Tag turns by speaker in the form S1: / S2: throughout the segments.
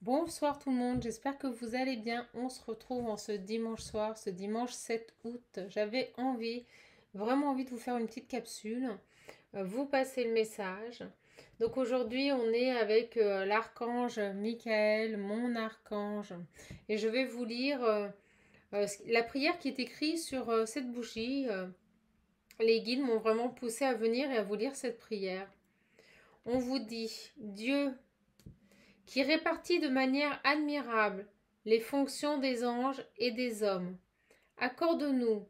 S1: Bonsoir tout le monde, j'espère que vous allez bien. On se retrouve en ce dimanche soir, ce dimanche 7 août. J'avais vraiment envie de vous faire une petite capsule, vous passer le message. Donc aujourd'hui, on est avec l'archange Michael, mon archange, et je vais vous lire la prière qui est écrite sur cette bougie. Les guides m'ont vraiment poussé à venir et à vous lire cette prière. On vous dit, Dieu qui répartit de manière admirable les fonctions des anges et des hommes, accorde-nous,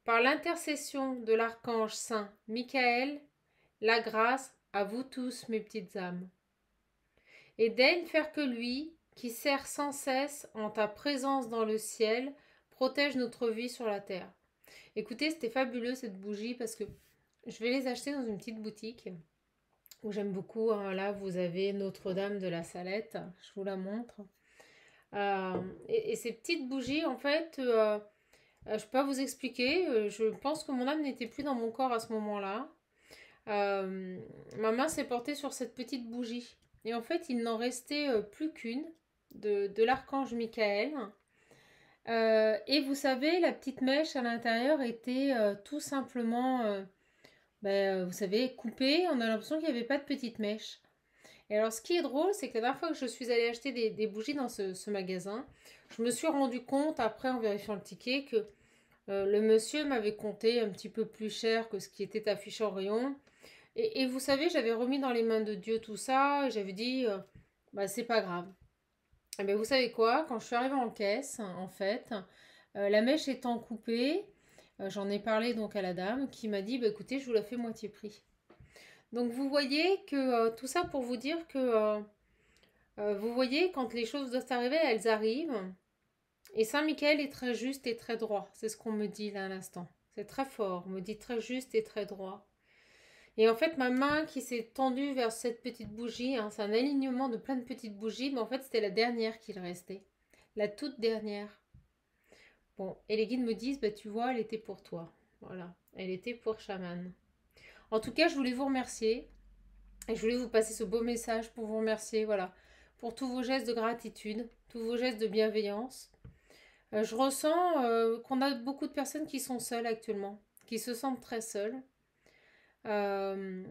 S1: par l'intercession de l'archange saint Michael, la grâce à vous tous, mes petites âmes. Et daigne faire que lui, qui sert sans cesse en ta présence dans le ciel, protège notre vie sur la terre. Écoutez, c'était fabuleux cette bougie parce que je vais les acheter dans une petite boutique où j'aime beaucoup, hein. Là, vous avez Notre-Dame de la Salette, je vous la montre. Et ces petites bougies, en fait, je ne peux pas vous expliquer. Je pense que mon âme n'était plus dans mon corps à ce moment-là. Ma main s'est portée sur cette petite bougie. Et en fait, il n'en restait plus qu'une de l'archange Michael. Et vous savez, la petite mèche à l'intérieur était tout simplement, vous savez, coupée. On a l'impression qu'il n'y avait pas de petite mèche. Et alors, ce qui est drôle, c'est que la dernière fois que je suis allée acheter des bougies dans ce magasin, je me suis rendu compte, après en vérifiant le ticket, que le monsieur m'avait compté un petit peu plus cher que ce qui était affiché en rayon. Et vous savez, j'avais remis dans les mains de Dieu tout ça, et j'avais dit, c'est pas grave. Et bien, vous savez quoi, quand je suis arrivée en caisse, en fait, la mèche étant coupée, j'en ai parlé donc à la dame qui m'a dit, écoutez, je vous la fais moitié prix. Donc vous voyez que tout ça pour vous dire que vous voyez, quand les choses doivent arriver, elles arrivent. Et Saint Michael est très juste et très droit. C'est ce qu'on me dit là à l'instant. C'est très fort. On me dit très juste et très droit. Et en fait, ma main qui s'est tendue vers cette petite bougie, hein, c'est un alignement de plein de petites bougies, mais en fait, c'était la dernière qu'il restait. La toute dernière. Bon, et les guides me disent, tu vois, elle était pour toi. Voilà, elle était pour Chaman. En tout cas, je voulais vous remercier. Et je voulais vous passer ce beau message pour vous remercier, voilà, pour tous vos gestes de gratitude, tous vos gestes de bienveillance. Je ressens qu'on a beaucoup de personnes qui sont seules actuellement, qui se sentent très seules. Euh,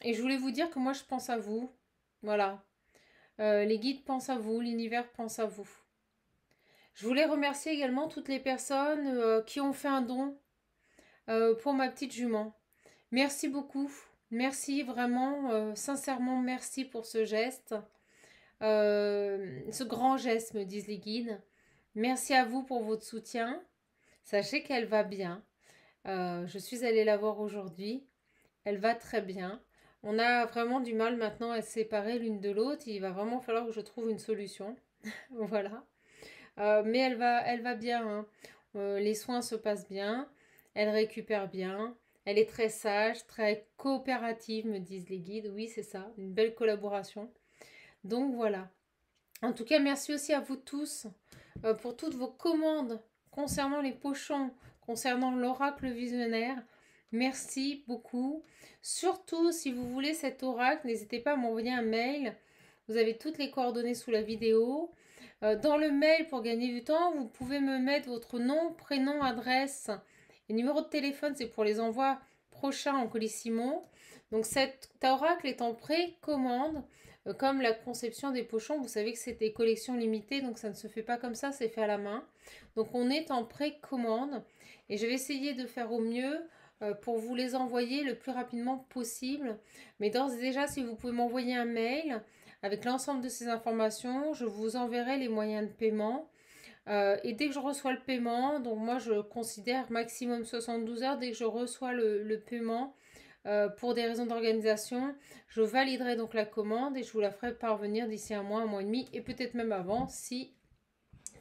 S1: et je voulais vous dire que moi, je pense à vous. Voilà. Les guides pensent à vous, l'univers pense à vous. Je voulais remercier également toutes les personnes qui ont fait un don pour ma petite jument. Merci beaucoup. Merci vraiment, sincèrement, merci pour ce geste. Ce grand geste, me disent les guides. Merci à vous pour votre soutien. Sachez qu'elle va bien. Je suis allée la voir aujourd'hui. Elle va très bien. On a vraiment du mal maintenant à se séparer l'une de l'autre. Il va vraiment falloir que je trouve une solution. Voilà. Mais elle va bien, hein. Les soins se passent bien. Elle récupère bien. Elle est très sage, très coopérative, me disent les guides. Oui, c'est ça. Une belle collaboration. Donc voilà. En tout cas, merci aussi à vous tous pour toutes vos commandes concernant les pochons, concernant l'oracle visionnaire. Merci beaucoup. Surtout, si vous voulez cet oracle, n'hésitez pas à m'envoyer un mail. Vous avez toutes les coordonnées sous la vidéo. Dans le mail, pour gagner du temps, vous pouvez me mettre votre nom, prénom, adresse et numéro de téléphone. C'est pour les envois prochains en Colissimo. Donc cet oracle est en précommande. Comme la conception des pochons, vous savez que c'est des collections limitées, donc ça ne se fait pas comme ça, c'est fait à la main. Donc on est en précommande et je vais essayer de faire au mieux pour vous les envoyer le plus rapidement possible. Mais d'ores et déjà, si vous pouvez m'envoyer un mail avec l'ensemble de ces informations, je vous enverrai les moyens de paiement. Et dès que je reçois le paiement, donc moi je considère maximum 72 heures, dès que je reçois le paiement, pour des raisons d'organisation, je validerai donc la commande et je vous la ferai parvenir d'ici un mois et demi, et peut-être même avant si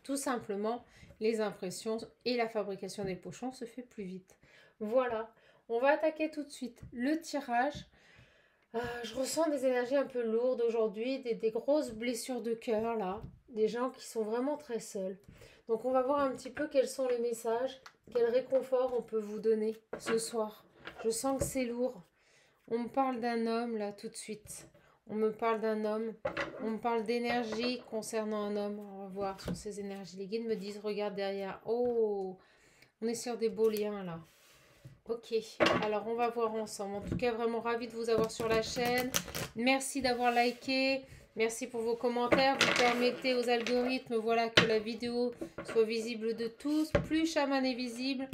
S1: tout simplement les impressions et la fabrication des pochons se fait plus vite. Voilà, on va attaquer tout de suite le tirage. Je ressens des énergies un peu lourdes aujourd'hui, des grosses blessures de cœur là, des gens qui sont vraiment très seuls. Donc on va voir un petit peu quels sont les messages, quel réconfort on peut vous donner ce soir. Je sens que c'est lourd. On me parle d'un homme là tout de suite. On me parle d'un homme. On me parle d'énergie concernant un homme. On va voir sur ces énergies. Les guides me disent, regarde derrière. Oh, on est sur des beaux liens là. Ok, alors on va voir ensemble. En tout cas, vraiment ravie de vous avoir sur la chaîne. Merci d'avoir liké. Merci pour vos commentaires. Vous permettez aux algorithmes, voilà, que la vidéo soit visible de tous. Plus Chaman est visible,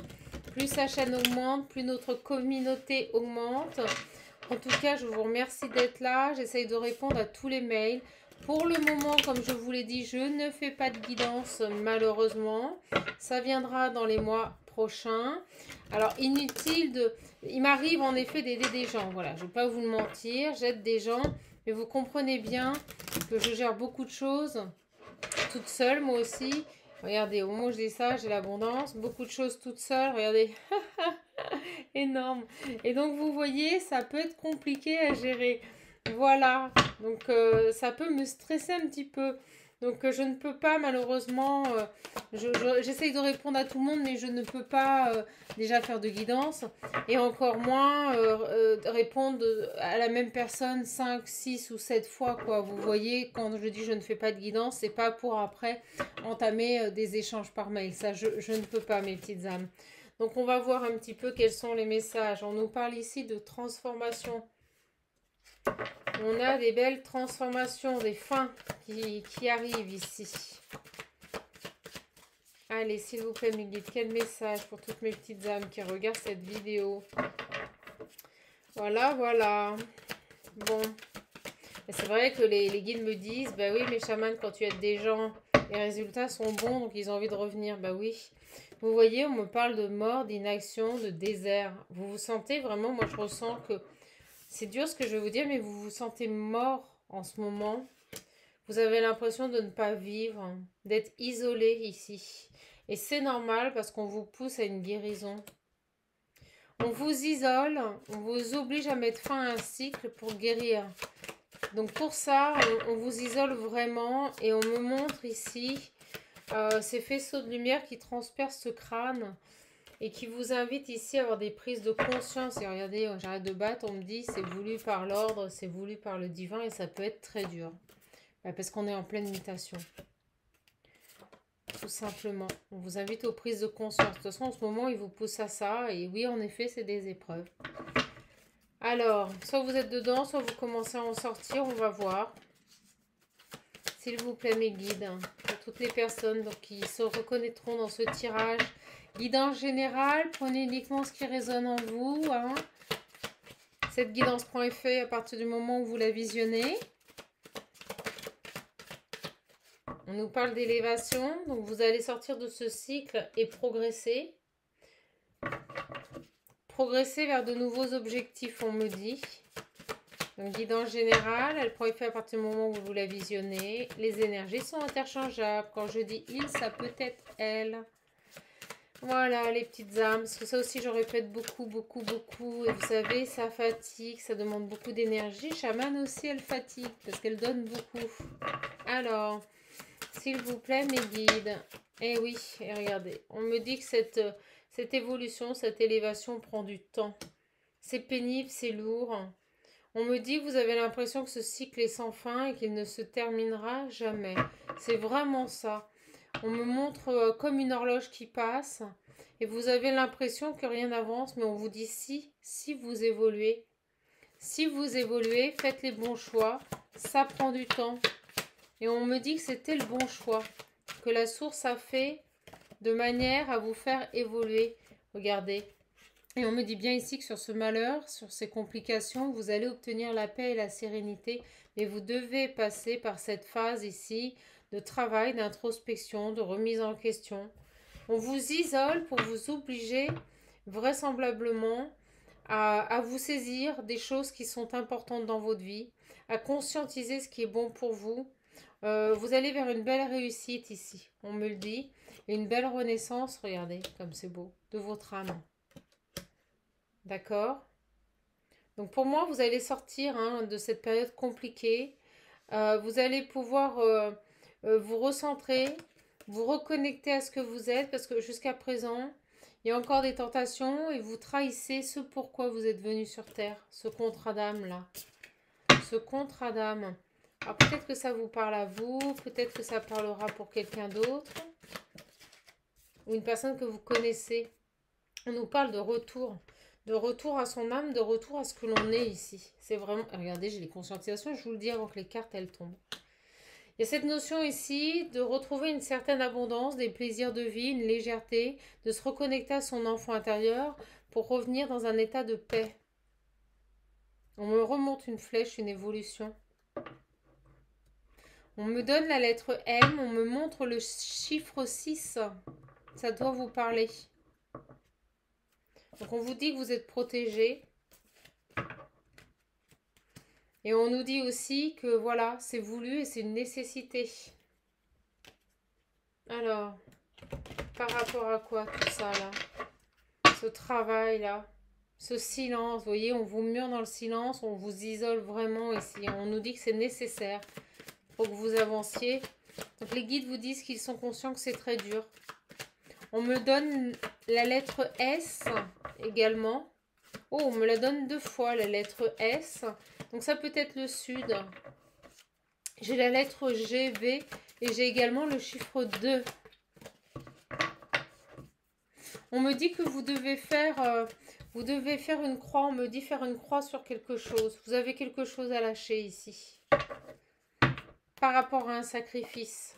S1: plus sa chaîne augmente, plus notre communauté augmente. En tout cas, je vous remercie d'être là. J'essaye de répondre à tous les mails. Pour le moment, comme je vous l'ai dit, je ne fais pas de guidance, malheureusement. Ça viendra dans les mois prochains. Alors, inutile de... Il m'arrive en effet d'aider des gens. Voilà, je ne vais pas vous le mentir. J'aide des gens. Mais vous comprenez bien que je gère beaucoup de choses toute seule, moi aussi. Regardez, au moment où je dis ça, j'ai l'abondance. Beaucoup de choses toute seule. Regardez. Énorme. Et donc, vous voyez, ça peut être compliqué à gérer. Voilà. Donc, ça peut me stresser un petit peu. Donc, je ne peux pas, malheureusement, j'essaye de répondre à tout le monde, mais je ne peux pas déjà faire de guidance. Et encore moins répondre à la même personne 5, 6 ou 7 fois, quoi. Vous voyez, quand je dis je ne fais pas de guidance, c'est pas pour après entamer des échanges par mail. Ça, je ne peux pas, mes petites âmes. Donc, on va voir un petit peu quels sont les messages. On nous parle ici de transformation. On a des belles transformations, des fins qui arrivent ici. Allez, s'il vous plaît, mes guides, quel message pour toutes mes petites âmes qui regardent cette vidéo. Voilà, voilà. Bon. C'est vrai que les guides me disent, bah oui, mes chamans, quand tu aides des gens, les résultats sont bons, donc ils ont envie de revenir. Bah oui. Vous voyez, on me parle de mort, d'inaction, de désert. Vous vous sentez vraiment, moi je ressens que... C'est dur ce que je vais vous dire, mais vous vous sentez mort en ce moment. Vous avez l'impression de ne pas vivre, d'être isolé ici. Et c'est normal parce qu'on vous pousse à une guérison. On vous isole, on vous oblige à mettre fin à un cycle pour guérir. Donc pour ça, on vous isole vraiment et on me montre ici ces faisceaux de lumière qui transpercent ce crâne. Et qui vous invite ici à avoir des prises de conscience. Et regardez, j'arrête de battre, on me dit c'est voulu par l'ordre, c'est voulu par le divin et ça peut être très dur. Parce qu'on est en pleine mutation. Tout simplement. On vous invite aux prises de conscience. De toute façon, en ce moment, il vous pousse à ça. Et oui, en effet, c'est des épreuves. Alors, soit vous êtes dedans, soit vous commencez à en sortir. On va voir. S'il vous plaît, mes guides. Pour toutes les personnes donc, qui se reconnaîtront dans ce tirage. Guidance générale, prenez uniquement ce qui résonne en vous. Hein. Cette guidance prend effet à partir du moment où vous la visionnez. On nous parle d'élévation. Donc vous allez sortir de ce cycle et progresser. Progresser vers de nouveaux objectifs, on me dit. Donc guidance générale, elle prend effet à partir du moment où vous la visionnez. Les énergies sont interchangeables. Quand je dis il, ça peut être elle. Voilà les petites âmes, parce que ça aussi je répète beaucoup, beaucoup, beaucoup. Et vous savez, ça fatigue, ça demande beaucoup d'énergie. Chamane aussi, elle fatigue, parce qu'elle donne beaucoup. Alors, s'il vous plaît, mes guides. Eh oui, et regardez, on me dit que cette évolution, cette élévation prend du temps. C'est pénible, c'est lourd. On me dit que vous avez l'impression que ce cycle est sans fin et qu'il ne se terminera jamais. C'est vraiment ça. On me montre comme une horloge qui passe et vous avez l'impression que rien n'avance, mais on vous dit si vous évoluez. Si vous évoluez, faites les bons choix, ça prend du temps. Et on me dit que c'était le bon choix, que la source a fait de manière à vous faire évoluer. Regardez. Et on me dit bien ici que sur ce malheur, sur ces complications, vous allez obtenir la paix et la sérénité. Mais vous devez passer par cette phase ici de travail, d'introspection, de remise en question. On vous isole pour vous obliger vraisemblablement à vous saisir des choses qui sont importantes dans votre vie, à conscientiser ce qui est bon pour vous. Vous allez vers une belle réussite ici, on me le dit, et une belle renaissance, regardez comme c'est beau, de votre âme. D'accord? Donc pour moi, vous allez sortir de cette période compliquée. Vous allez pouvoir vous recentrer, vous reconnecter à ce que vous êtes, parce que jusqu'à présent, il y a encore des tentations et vous trahissez ce pourquoi vous êtes venu sur Terre, ce contrat d'âme là. Ce ce contrat d'âme. Alors peut-être que ça vous parle à vous, peut-être que ça parlera pour quelqu'un d'autre. Ou une personne que vous connaissez. On nous parle de retour. De retour à son âme, de retour à ce que l'on est ici. C'est vraiment... Regardez, j'ai les conscientisations, je vous le dis avant que les cartes, elles tombent. Il y a cette notion ici de retrouver une certaine abondance, des plaisirs de vie, une légèreté, de se reconnecter à son enfant intérieur pour revenir dans un état de paix. On me remonte une flèche, une évolution. On me donne la lettre M, on me montre le chiffre 6. Ça doit vous parler. Donc on vous dit que vous êtes protégé. Et on nous dit aussi que voilà, c'est voulu et c'est une nécessité. Alors, par rapport à quoi tout ça là? Ce travail là, ce silence, vous voyez, on vous mure dans le silence, on vous isole vraiment ici. On nous dit que c'est nécessaire pour que vous avanciez. Donc les guides vous disent qu'ils sont conscients que c'est très dur. On me donne la lettre S également. Oh, on me la donne 2 fois, la lettre S. Donc ça peut être le sud. J'ai la lettre G, V et j'ai également le chiffre 2. On me dit que vous devez faire une croix. On me dit faire une croix sur quelque chose. Vous avez quelque chose à lâcher ici. Par rapport à un sacrifice.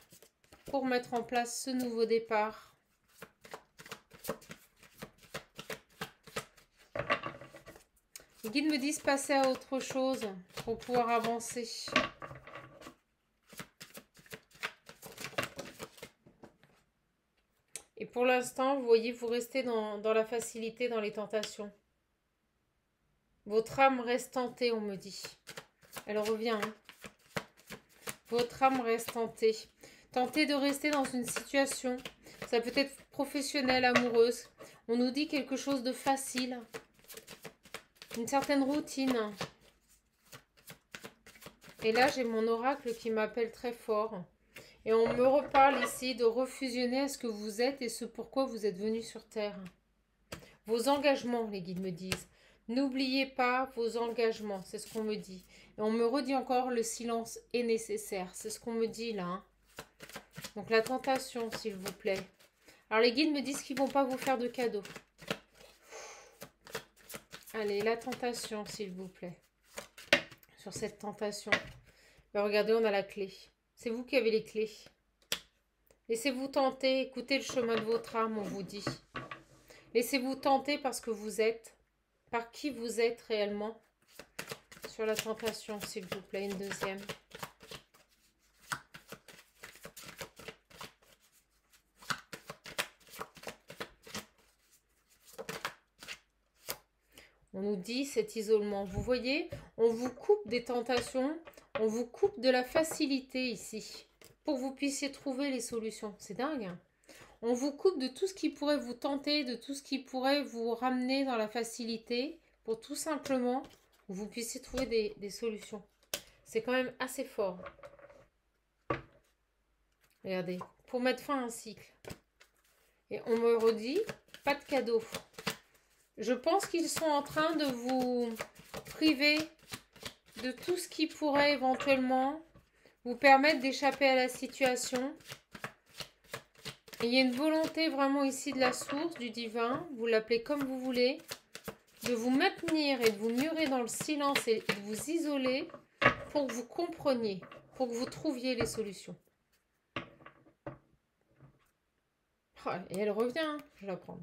S1: Pour mettre en place ce nouveau départ. Les guides me disent passer à autre chose pour pouvoir avancer. Et pour l'instant, vous voyez, vous restez dans la facilité, dans les tentations. Votre âme reste tentée, on me dit. Elle revient. Hein. Votre âme reste tentée. Tentée de rester dans une situation. Ça peut être professionnelle, amoureuse. On nous dit quelque chose de facile. Une certaine routine. Et là, j'ai mon oracle qui m'appelle très fort. Et on me reparle ici de refusionner à ce que vous êtes et ce pourquoi vous êtes venu sur Terre. Vos engagements, les guides me disent. N'oubliez pas vos engagements, c'est ce qu'on me dit. Et on me redit encore, le silence est nécessaire. C'est ce qu'on me dit là. Hein. Donc la tentation, s'il vous plaît. Alors les guides me disent qu'ils ne vont pas vous faire de cadeaux. Allez, la tentation, s'il vous plaît. Sur cette tentation. Ben, regardez, on a la clé. C'est vous qui avez les clés. Laissez-vous tenter, écoutez le chemin de votre âme, on vous dit. Laissez-vous tenter parce que vous êtes, par qui vous êtes réellement. Sur la tentation, s'il vous plaît, une deuxième. On nous dit cet isolement. Vous voyez, on vous coupe des tentations, on vous coupe de la facilité ici, pour que vous puissiez trouver les solutions. C'est dingue. Hein. On vous coupe de tout ce qui pourrait vous tenter, de tout ce qui pourrait vous ramener dans la facilité, pour tout simplement que vous puissiez trouver des solutions. C'est quand même assez fort. Regardez, pour mettre fin à un cycle. Et on me redit, pas de cadeau. Je pense qu'ils sont en train de vous priver de tout ce qui pourrait éventuellement vous permettre d'échapper à la situation. Et il y a une volonté vraiment ici de la source, du divin, vous l'appelez comme vous voulez, de vous maintenir et de vous murer dans le silence et de vous isoler pour que vous compreniez, pour que vous trouviez les solutions. Et elle revient, hein, je la prends.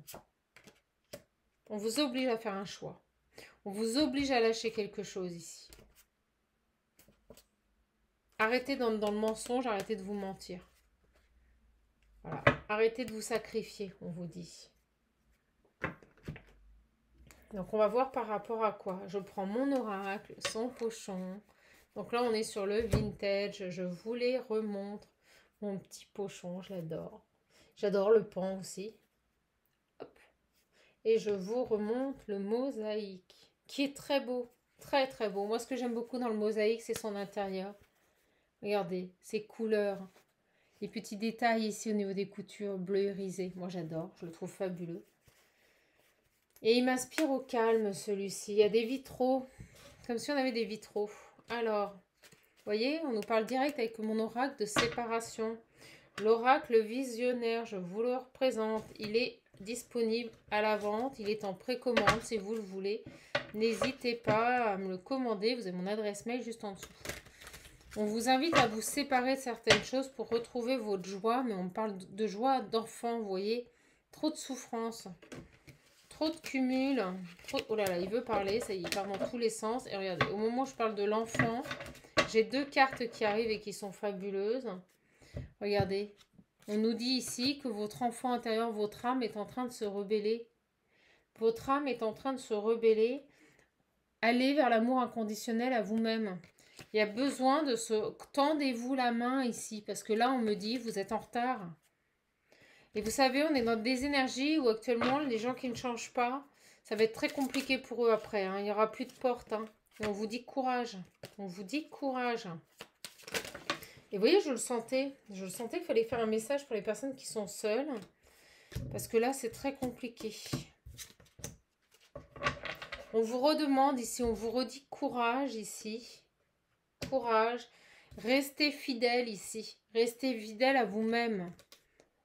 S1: On vous oblige à faire un choix. On vous oblige à lâcher quelque chose ici. Arrêtez dans le mensonge, arrêtez de vous mentir. Voilà. Arrêtez de vous sacrifier, on vous dit. Donc on va voir par rapport à quoi. Je prends mon oracle, son pochon. Donc là on est sur le vintage. Je vous les remontre. Mon petit pochon, je l'adore. J'adore le pan aussi. Et je vous remonte le mosaïque, qui est très beau, très très beau. Moi, ce que j'aime beaucoup dans le mosaïque, c'est son intérieur. Regardez, ses couleurs, les petits détails ici au niveau des coutures bleu irisé. Moi, j'adore, je le trouve fabuleux. Et il m'inspire au calme, celui-ci. Il y a des vitraux, comme si on avait des vitraux Alors, vous voyez, on nous parle direct avec mon oracle de séparation. L'oracle visionnaire, je vous le représente. Il est disponible à la vente. Il est en précommande si vous le voulez. N'hésitez pas à me le commander. Vous avez mon adresse mail juste en dessous. On vous invite à vous séparer de certaines choses pour retrouver votre joie. Mais on parle de joie d'enfant, vous voyez. Trop de souffrance. Trop de cumul. Oh là là, il veut parler. Ça y est, il part dans tous les sens. Et regardez, au moment où je parle de l'enfant, j'ai 2 cartes qui arrivent et qui sont fabuleuses. Regardez. On nous dit ici que votre enfant intérieur, votre âme est en train de se rebeller. Votre âme est en train de se rebeller. Allez vers l'amour inconditionnel à vous-même. Il y a besoin de se... Tendez-vous la main ici, parce que là, on me dit, vous êtes en retard. Et vous savez, on est dans des énergies où actuellement, les gens qui ne changent pas, ça va être très compliqué pour eux après. Hein. Il n'y aura plus de porte. Hein. Et on vous dit courage. On vous dit courage. Et vous voyez, je le sentais. Je le sentais qu'il fallait faire un message pour les personnes qui sont seules. Parce que là, c'est très compliqué. On vous redemande ici, on vous redit courage ici. Courage. Restez fidèle ici. Restez fidèle à vous-même.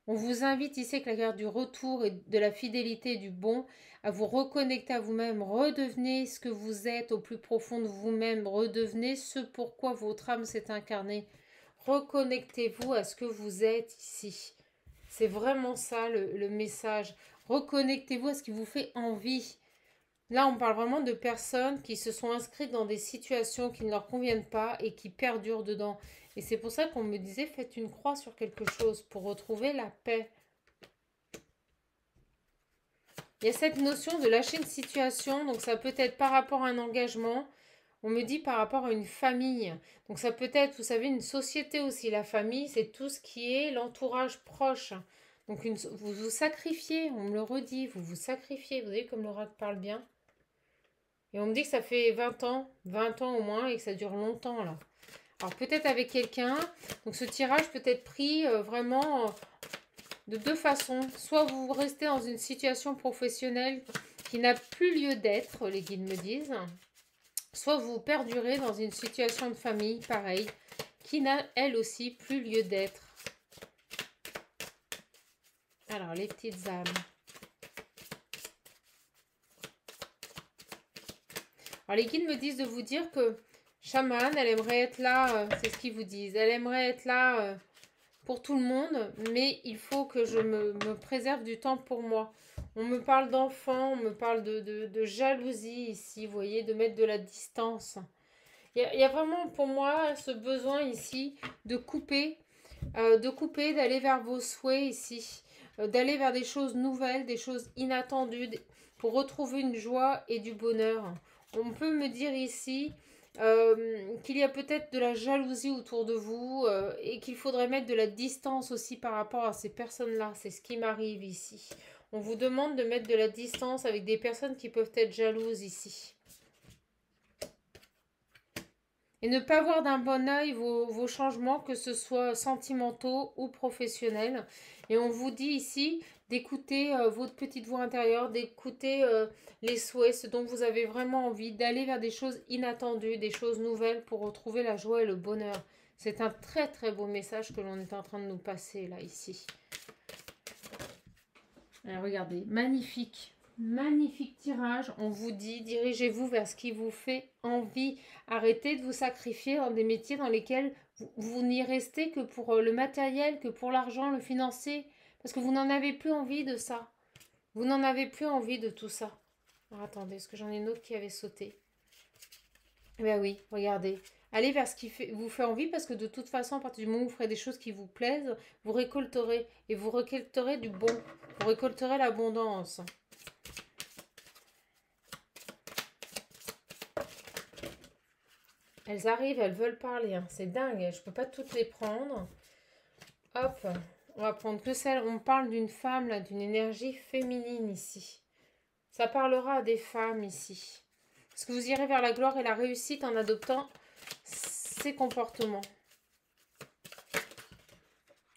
S1: On vous invite ici avec la carte du retour et de la fidélité et du bon à vous reconnecter à vous-même. Redevenez ce que vous êtes au plus profond de vous-même. Redevenez ce pourquoi votre âme s'est incarnée. Reconnectez-vous à ce que vous êtes ici. C'est vraiment ça le message. Reconnectez-vous à ce qui vous fait envie. Là, on parle vraiment de personnes qui se sont inscrites dans des situations qui ne leur conviennent pas et qui perdurent dedans. Et c'est pour ça qu'on me disait, faites une croix sur quelque chose pour retrouver la paix. Il y a cette notion de lâcher une situation, donc ça peut être par rapport à un engagement. On me dit par rapport à une famille. Donc ça peut être, vous savez, une société aussi. La famille, c'est tout ce qui est l'entourage proche. Donc vous vous sacrifiez, on me le redit, vous vous sacrifiez. Vous voyez comme l'oracle parle bien. Et on me dit que ça fait 20 ans au moins et que ça dure longtemps là. Alors peut-être avec quelqu'un. Donc ce tirage peut être pris vraiment de 2 façons. Soit vous restez dans une situation professionnelle qui n'a plus lieu d'être, les guides me disent. Soit vous perdurez dans une situation de famille, pareil, qui n'a elle aussi plus lieu d'être. Alors les petites âmes. Alors les guides me disent de vous dire que Chaman, elle aimerait être là, c'est ce qu'ils vous disent, elle aimerait être là pour tout le monde, mais il faut que je me préserve du temps pour moi. On me parle d'enfants, on me parle de jalousie ici, vous voyez, de mettre de la distance. Il y a vraiment pour moi ce besoin ici de couper, d'aller vers vos souhaits ici, d'aller vers des choses nouvelles, des choses inattendues, pour retrouver une joie et du bonheur. On peut me dire ici qu'il y a peut-être de la jalousie autour de vous et qu'il faudrait mettre de la distance aussi par rapport à ces personnes-là. C'est ce qui m'arrive ici. On vous demande de mettre de la distance avec des personnes qui peuvent être jalouses ici. Et ne pas voir d'un bon œil vos changements, que ce soit sentimentaux ou professionnels. Et on vous dit ici d'écouter votre petite voix intérieure, d'écouter les souhaits, ce dont vous avez vraiment envie, d'aller vers des choses inattendues, des choses nouvelles pour retrouver la joie et le bonheur. C'est un très très beau message que l'on est en train de nous passer là, ici. Alors, regardez, magnifique. Magnifique tirage, on vous dit, dirigez-vous vers ce qui vous fait envie. Arrêtez de vous sacrifier dans des métiers dans lesquels vous n'y restez que pour le matériel, que pour l'argent, le financier. Parce que vous n'en avez plus envie de ça. Vous n'en avez plus envie de tout ça. Alors, attendez, est-ce que j'en ai une autre qui avait sauté? Eh bien oui, regardez. Allez vers ce qui vous fait envie parce que de toute façon, à partir du moment où vous ferez des choses qui vous plaisent, vous récolterez. Et vous récolterez du bon. Vous récolterez l'abondance. Elles arrivent, elles veulent parler. Hein. C'est dingue, je ne peux pas toutes les prendre. Hop, on va prendre que celle. On parle d'une femme, là, d'une énergie féminine ici. Ça parlera à des femmes ici. Parce que vous irez vers la gloire et la réussite en adoptant ces comportements.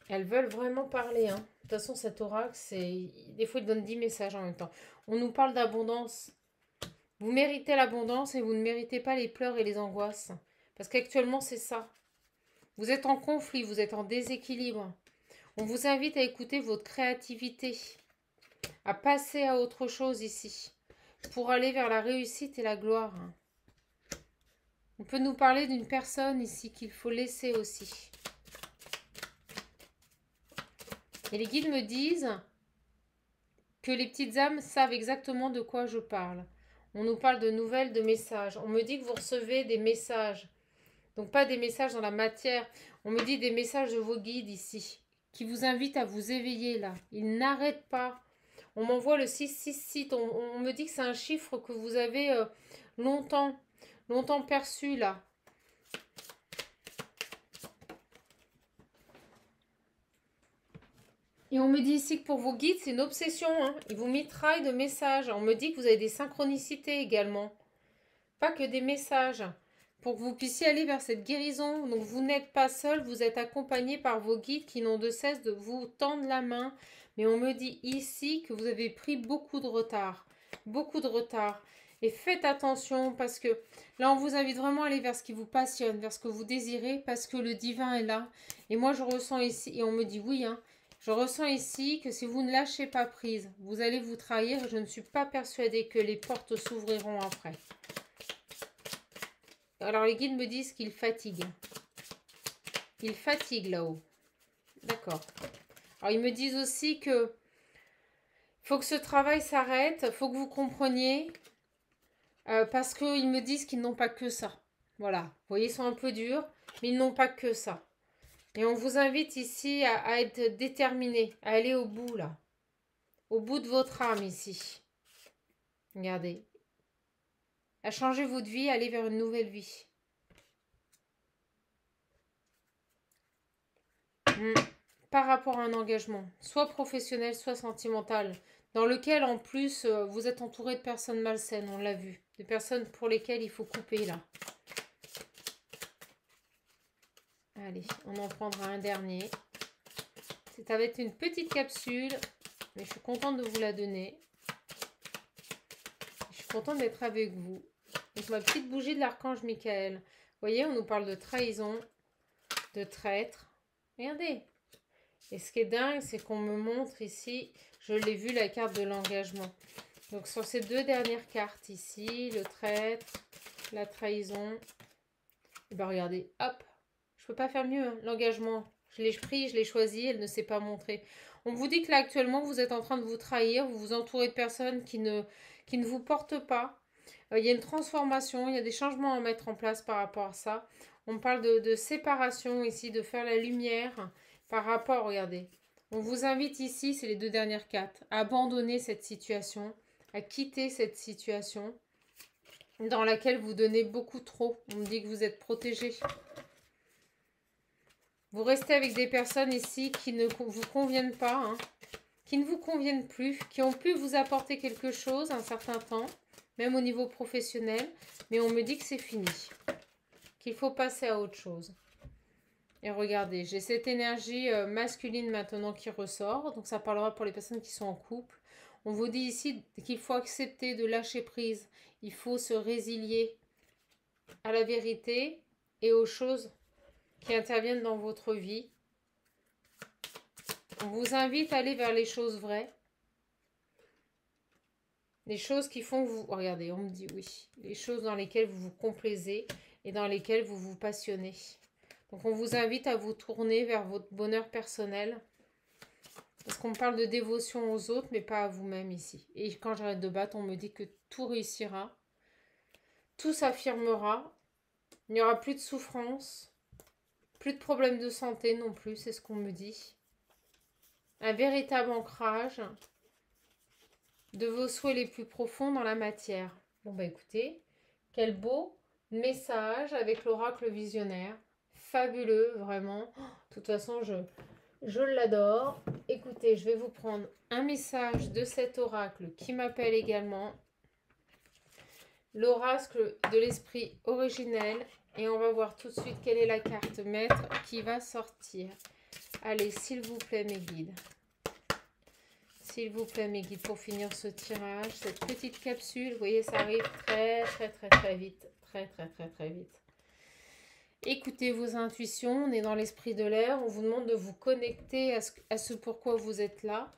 S1: Elles veulent vraiment parler. Hein. De toute façon, cet oracle, des fois, il donne 10 messages en même temps. On nous parle d'abondance. Vous méritez l'abondance et vous ne méritez pas les pleurs et les angoisses. Parce qu'actuellement, c'est ça. Vous êtes en conflit, vous êtes en déséquilibre. On vous invite à écouter votre créativité, à passer à autre chose ici, pour aller vers la réussite et la gloire. On peut nous parler d'une personne ici qu'il faut laisser aussi. Et les guides me disent que les petites âmes savent exactement de quoi je parle. On nous parle de nouvelles, de messages. On me dit que vous recevez des messages. Donc pas des messages dans la matière. On me dit des messages de vos guides ici, qui vous invitent à vous éveiller là. Ils n'arrêtent pas. On m'envoie le 666. On me dit que c'est un chiffre que vous avez longtemps perçu là. Et on me dit ici que pour vos guides, c'est une obsession. Hein. Ils vous mitraillent de messages. On me dit que vous avez des synchronicités également. Pas que des messages. Pour que vous puissiez aller vers cette guérison. Donc vous n'êtes pas seul, vous êtes accompagné par vos guides qui n'ont de cesse de vous tendre la main. Mais on me dit ici que vous avez pris beaucoup de retard. Beaucoup de retard. Et faites attention parce que là, on vous invite vraiment à aller vers ce qui vous passionne, vers ce que vous désirez, parce que le divin est là. Et moi, je ressens ici, et on me dit oui, hein. Je ressens ici que si vous ne lâchez pas prise, vous allez vous trahir. Je ne suis pas persuadée que les portes s'ouvriront après. Alors les guides me disent qu'ils fatiguent. Ils fatiguent là-haut. D'accord. Alors ils me disent aussi que faut que ce travail s'arrête. Il faut que vous compreniez. Parce qu'ils me disent qu'ils n'ont pas que ça. Voilà. Vous voyez, ils sont un peu durs. Mais ils n'ont pas que ça. Et on vous invite ici à être déterminé, à aller au bout, là. Au bout de votre âme, ici. Regardez. À changer votre vie, à aller vers une nouvelle vie. Par rapport à un engagement, soit professionnel, soit sentimental, dans lequel, en plus, vous êtes entouré de personnes malsaines, on l'a vu. Des personnes pour lesquelles il faut couper, là. Allez, on en prendra un dernier. Ça va être une petite capsule, mais je suis contente de vous la donner. Je suis contente d'être avec vous. Donc ma petite bougie de l'archange Michael. Vous voyez, on nous parle de trahison, de traître. Regardez. Et ce qui est dingue, c'est qu'on me montre ici, je l'ai vu, la carte de l'engagement. Donc sur ces deux dernières cartes ici, le traître, la trahison. Et bien regardez, hop. Je peux pas faire mieux, hein. L'engagement, je l'ai pris, je l'ai choisi, elle ne s'est pas montrée. On vous dit que là actuellement vous êtes en train de vous trahir, vous vous entourez de personnes qui ne vous portent pas. Il y a une transformation, il y a des changements à mettre en place par rapport à ça. On parle de séparation ici, de faire la lumière par rapport, regardez. On vous invite ici, c'est les deux dernières cartes, à abandonner cette situation, à quitter cette situation dans laquelle vous donnez beaucoup trop. On me dit que vous êtes protégé. Vous restez avec des personnes ici qui ne vous conviennent pas, hein, qui ne vous conviennent plus, qui ont pu vous apporter quelque chose un certain temps, même au niveau professionnel, mais on me dit que c'est fini, qu'il faut passer à autre chose. Et regardez, j'ai cette énergie masculine maintenant qui ressort, donc ça parlera pour les personnes qui sont en couple. On vous dit ici qu'il faut accepter de lâcher prise, il faut se résilier à la vérité et aux choses qui interviennent dans votre vie. On vous invite à aller vers les choses vraies. Les choses qui font que vous... Regardez, on me dit oui. Les choses dans lesquelles vous vous complaisez et dans lesquelles vous vous passionnez. Donc on vous invite à vous tourner vers votre bonheur personnel. Parce qu'on parle de dévotion aux autres, mais pas à vous-même ici. Et quand j'arrête de battre, on me dit que tout réussira. Tout s'affirmera. Il n'y aura plus de souffrance. Plus de problèmes de santé non plus, c'est ce qu'on me dit. Un véritable ancrage de vos souhaits les plus profonds dans la matière. Bon bah écoutez, quel beau message avec l'oracle visionnaire. Fabuleux, vraiment. De toute façon, je l'adore. Écoutez, je vais vous prendre un message de cet oracle qui m'appelle également. L'oracle de l'esprit originel. Et on va voir tout de suite quelle est la carte maître qui va sortir. Allez, s'il vous plaît, mes guides. S'il vous plaît, mes guides, pour finir ce tirage, cette petite capsule, vous voyez, ça arrive très vite. Très vite. Écoutez vos intuitions, on est dans l'esprit de l'air, on vous demande de vous connecter à ce pourquoi vous êtes là.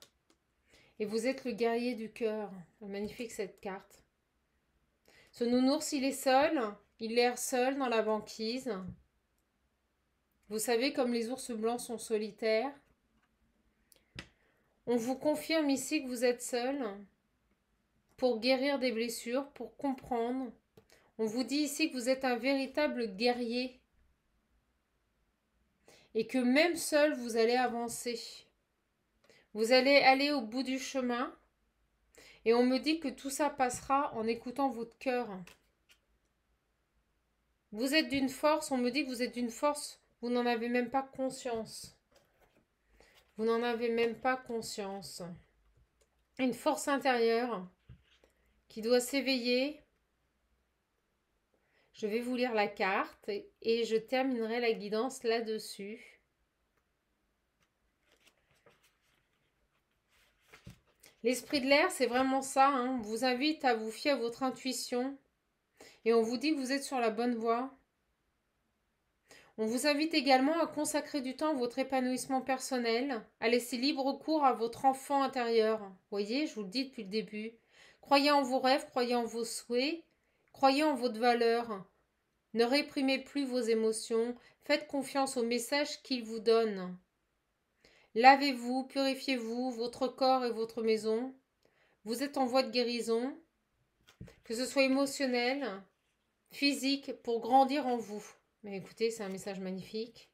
S1: Et vous êtes le guerrier du cœur. Magnifique cette carte. Ce nounours, il est seul, il erre seul dans la banquise. Vous savez, comme les ours blancs sont solitaires. On vous confirme ici que vous êtes seul pour guérir des blessures, pour comprendre. On vous dit ici que vous êtes un véritable guerrier et que même seul, vous allez avancer. Vous allez aller au bout du chemin et on me dit que tout ça passera en écoutant votre cœur. Vous êtes d'une force, on me dit que vous êtes d'une force, vous n'en avez même pas conscience. Vous n'en avez même pas conscience. Une force intérieure qui doit s'éveiller. Je vais vous lire la carte et je terminerai la guidance là-dessus. L'esprit de l'air, c'est vraiment ça. On vous invite à vous fier à votre intuition et on vous dit que vous êtes sur la bonne voie. On vous invite également à consacrer du temps à votre épanouissement personnel, à laisser libre cours à votre enfant intérieur. Vous voyez, je vous le dis depuis le début. Croyez en vos rêves, croyez en vos souhaits, croyez en votre valeur. Ne réprimez plus vos émotions, faites confiance au message qu'il vous donne. Lavez-vous, purifiez-vous, votre corps et votre maison. Vous êtes en voie de guérison, que ce soit émotionnel, physique, pour grandir en vous. Mais écoutez, c'est un message magnifique.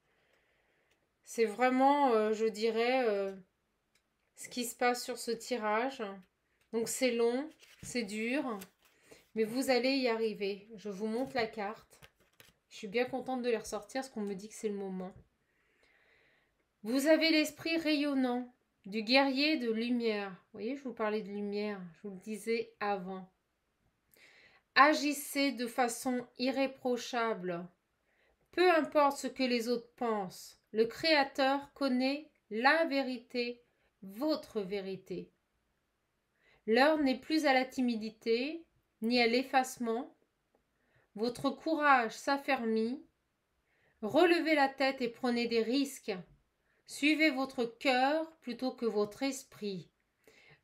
S1: C'est vraiment, je dirais, ce qui se passe sur ce tirage. Donc c'est long, c'est dur, mais vous allez y arriver. Je vous montre la carte. Je suis bien contente de les ressortir parce qu'on me dit que c'est le moment. Vous avez l'esprit rayonnant du guerrier de lumière. Vous voyez, je vous parlais de lumière, je vous le disais avant. Agissez de façon irréprochable. Peu importe ce que les autres pensent, le Créateur connaît la vérité, votre vérité. L'heure n'est plus à la timidité, ni à l'effacement. Votre courage s'affermit. Relevez la tête et prenez des risques. Suivez votre cœur plutôt que votre esprit.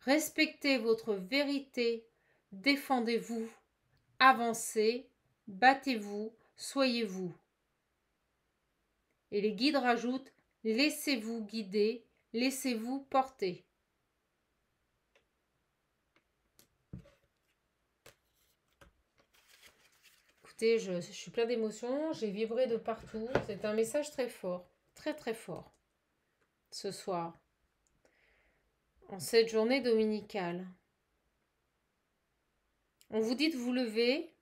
S1: Respectez votre vérité. Défendez-vous. Avancez. Battez-vous. Soyez vous. Et les guides rajoutent, laissez-vous guider, laissez-vous porter. Écoutez, je suis plein d'émotions, j'ai vibré de partout. C'est un message très fort, très très fort. Ce soir, en cette journée dominicale. On vous dit de vous lever,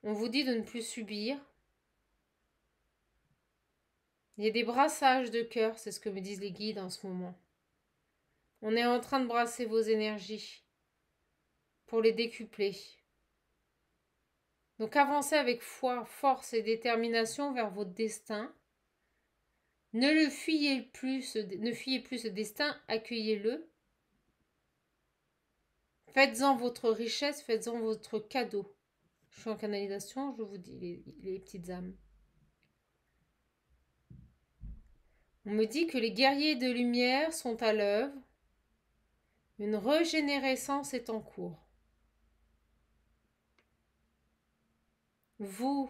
S1: on vous dit de ne plus subir. Il y a des brassages de cœur, c'est ce que me disent les guides en ce moment. On est en train de brasser vos énergies pour les décupler. Donc avancez avec foi, force et détermination vers votre destin. Ne fuyez plus ce destin, accueillez-le. Faites-en votre richesse, faites-en votre cadeau. Je suis en canalisation, je vous dis les petites âmes. On me dit que les guerriers de lumière sont à l'œuvre. Une régénérescence est en cours. Vous,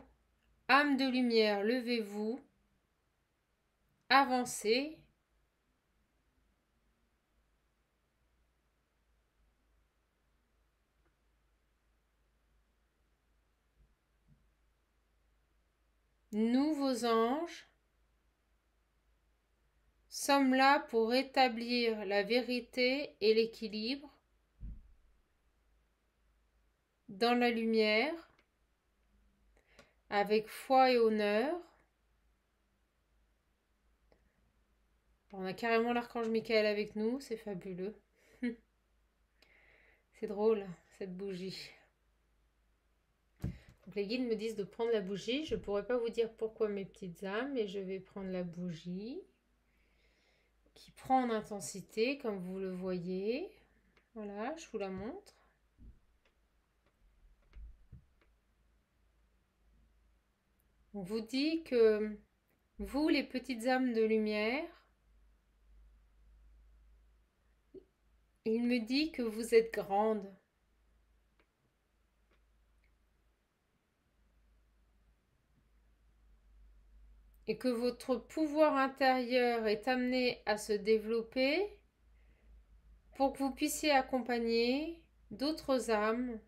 S1: âme de lumière, levez-vous. Avancez. Nous, vos anges, sommes là pour rétablir la vérité et l'équilibre dans la lumière, avec foi et honneur. On a carrément l'archange Michael avec nous, c'est fabuleux. C'est drôle, cette bougie. Donc les guides me disent de prendre la bougie. Je ne pourrais pas vous dire pourquoi, mes petites âmes, mais je vais prendre la bougie qui prend en intensité, comme vous le voyez. Voilà, je vous la montre. On vous dit que vous, les petites âmes de lumière, il me dit que vous êtes grandes. Et que votre pouvoir intérieur est amené à se développer pour que vous puissiez accompagner d'autres âmes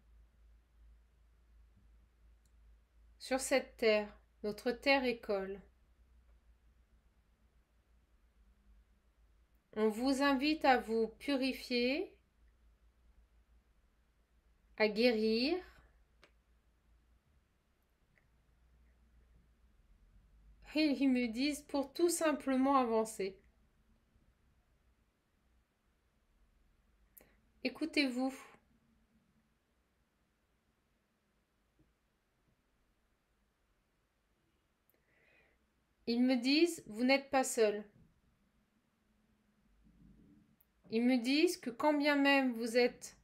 S1: sur cette terre, notre terre école. On vous invite à vous purifier, à guérir, et ils me disent pour tout simplement avancer. Écoutez-vous. Ils me disent, vous n'êtes pas seul. Ils me disent que quand bien même vous êtes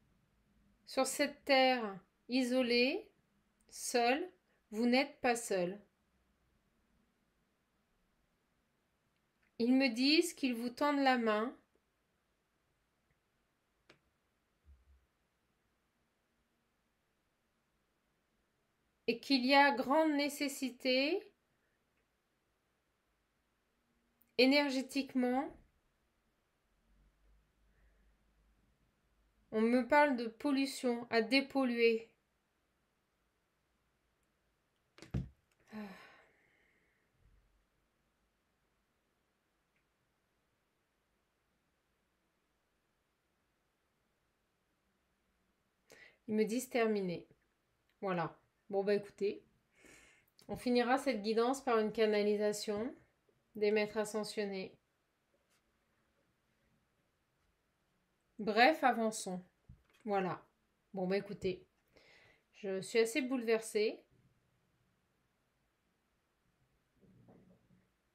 S1: sur cette terre isolée, seul, vous n'êtes pas seul. Ils me disent qu'ils vous tendent la main et qu'il y a grande nécessité énergétiquement. On me parle de pollution, à dépolluer. Ils me disent terminé. Voilà. Bon bah écoutez, on finira cette guidance par une canalisation des maîtres ascensionnés. Bref, avançons. Voilà. Bon bah écoutez, je suis assez bouleversée.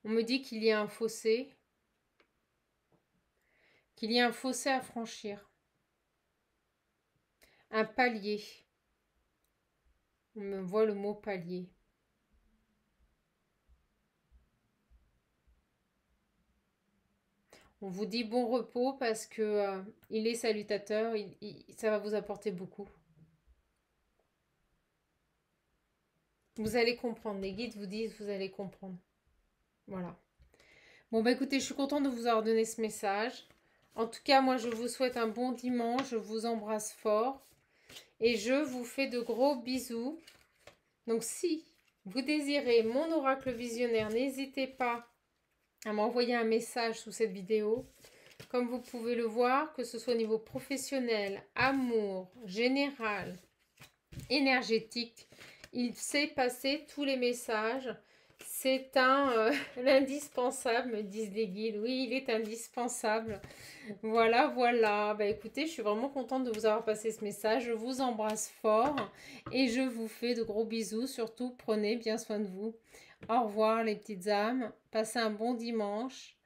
S1: On me dit qu'il y a un fossé, à franchir, un palier. On me voit le mot palier. On vous dit bon repos parce que il est salutateur, ça va vous apporter beaucoup. Vous allez comprendre, les guides vous disent vous allez comprendre. Voilà. Bon bah écoutez, je suis contente de vous avoir donné ce message. En tout cas, moi je vous souhaite un bon dimanche, je vous embrasse fort et je vous fais de gros bisous. Donc si vous désirez mon oracle visionnaire, n'hésitez pas à m'envoyer un message sous cette vidéo. Comme vous pouvez le voir, que ce soit au niveau professionnel, amour, général, énergétique, il sait passer tous les messages. C'est l'indispensable, me disent les guides. Oui, il est indispensable. Voilà, voilà. Bah écoutez, je suis vraiment contente de vous avoir passé ce message. Je vous embrasse fort et je vous fais de gros bisous. Surtout, prenez bien soin de vous. Au revoir les petites âmes. Passez un bon dimanche.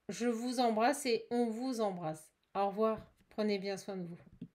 S1: Je vous embrasse et on vous embrasse. Au revoir. Prenez bien soin de vous.